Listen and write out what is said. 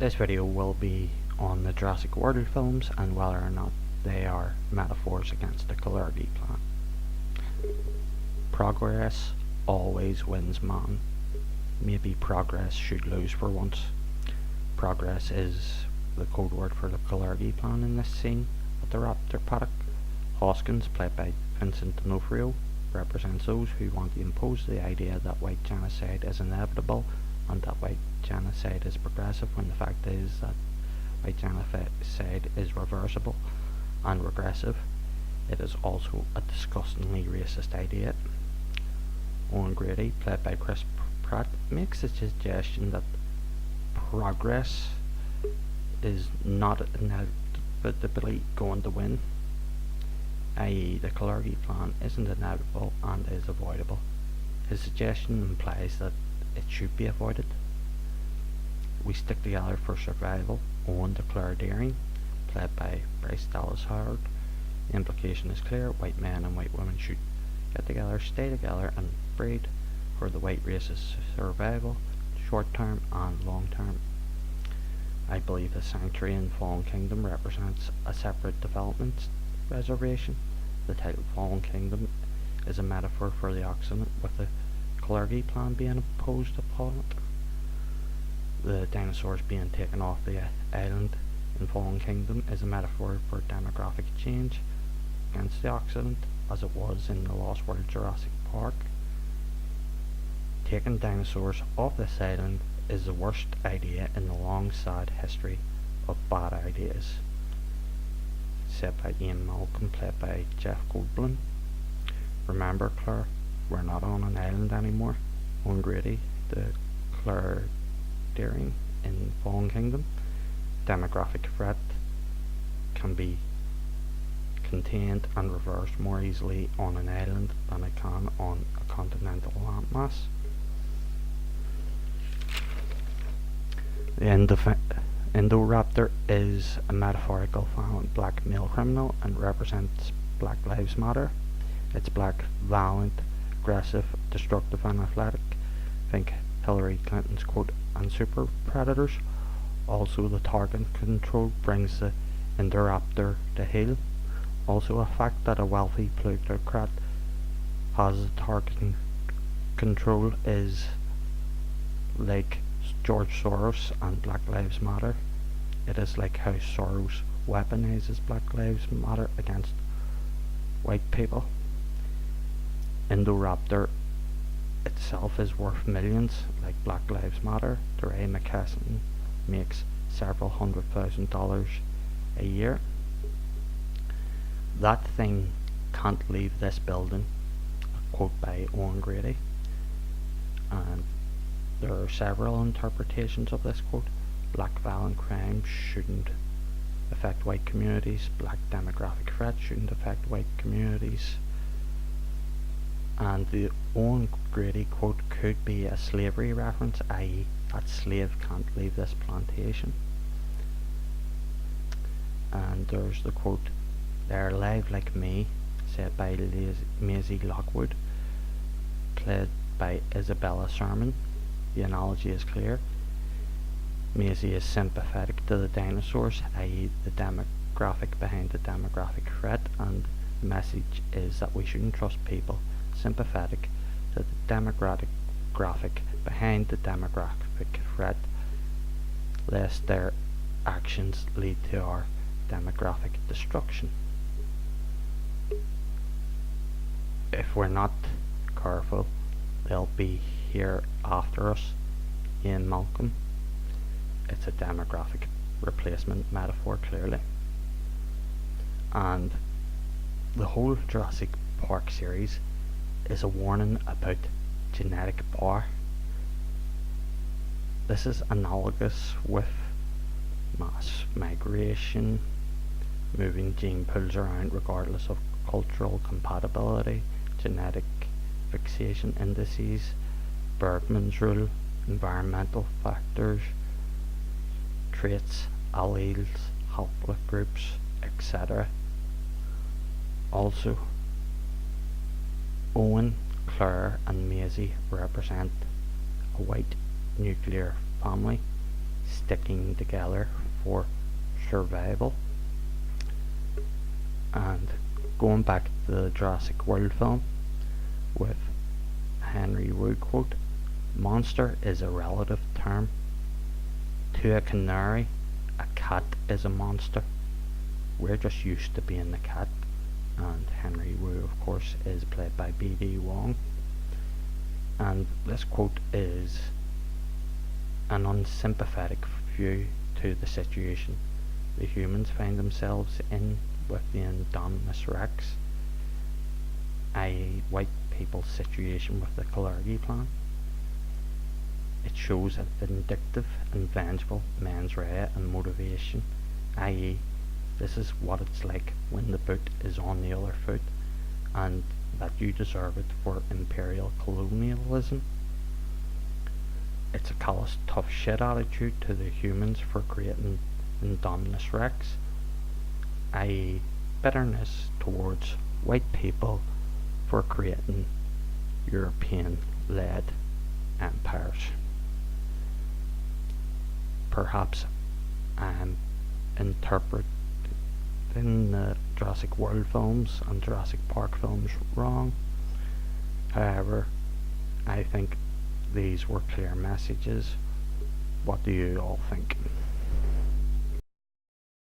This video will be on the Jurassic World films and whether or not they are metaphors against the Kalergi plan. Progress always wins, man. Maybe progress should lose for once. Progress is the code word for the Kalergi plan in this scene at the raptor paddock. Hoskins, played by Vincent D'Onofrio, represents those who want to impose the idea that white genocide is inevitable and that white genocide is progressive, when the fact is that white genocide is reversible and regressive. It is also a disgustingly racist idea. Owen Grady, played by Chris Pratt, makes the suggestion that progress is not inevitably going to win, i.e. the Kalergi plan isn't inevitable and is avoidable. His suggestion implies that it should be avoided. We stick together for survival. Owen declared daring, played by Bryce Dallas Howard. The implication is clear: white men and white women should get together, stay together and breed for the white race's survival, short term and long term. I believe the sanctuary in Fallen Kingdom represents a separate development reservation. The title Fallen Kingdom is a metaphor for the Occident, with the Kalergi plan being opposed upon it. The dinosaurs being taken off the island in Fallen Kingdom is a metaphor for demographic change against the Occident, as it was in the Lost World Jurassic Park. Taking dinosaurs off this island is the worst idea in the long sad history of bad ideas. Said by Ian Malcolm, played by Jeff Goldblum. Remember, Claire, we're not on an island anymore. Owen Grady, the Claire Daring in Fallen Kingdom. Demographic threat can be contained and reversed more easily on an island than it can on a continental landmass. The Indoraptor is a metaphorical violent black male criminal and represents Black Lives Matter. It's black, violent, aggressive, destructive and athletic. Think Hillary Clinton's quote and super predators. Also, the target control brings the Indoraptor to heel. Also, a fact that a wealthy plutocrat has target control is like George Soros and Black Lives Matter. It is like how Soros weaponizes Black Lives Matter against white people. Indoraptor itself is worth millions, like Black Lives Matter. DeRay McKesson makes several $100,000 a year. That thing can't leave this building, a quote by Owen Grady. And there are several interpretations of this quote. Black violent crime shouldn't affect white communities. Black demographic threat shouldn't affect white communities. And the Owen Grady quote could be a slavery reference, i.e. that slave can't leave this plantation. And there's the quote, "They're alive like me," said by Maisie Lockwood, played by Isabella Sermon. The analogy is clear. Maisie is sympathetic to the dinosaurs, i.e. the demographic behind the demographic threat, and the message is that we shouldn't trust people sympathetic to the demographic behind the demographic threat, lest their actions lead to our demographic destruction. If we're not careful, they'll be here after us. Ian Malcolm. It's a demographic replacement metaphor, clearly. And the whole Jurassic Park series is a warning about genetic power. This is analogous with mass migration, moving gene pools around regardless of cultural compatibility, genetic fixation indices, Bergman's rule, environmental factors, traits, alleles, haploid groups, etc. Also, Owen, Claire and Maisie represent a white nuclear family, sticking together for survival. And going back to the Jurassic World film with Henry Wu quote, monster is a relative term. To a canary, a cat is a monster. We're just used to being the cat, and Henry Wu, of course, is played by B.D. Wong. And this quote is an unsympathetic view to the situation the humans find themselves in with the Indominus Rex, i.e. white people's situation with the Kalergi plan. It shows a vindictive and vengeful mens rea and motivation, i.e. this is what it's like when the boot is on the other foot, and that you deserve it for imperial colonialism. It's a callous, tough shit attitude to the humans for creating Indominus Rex, i.e. bitterness towards white people for creating European-led empires. Perhaps I'm interpreting the Jurassic World films and Jurassic Park films wrong. However, I think these were clear messages. What do you all think?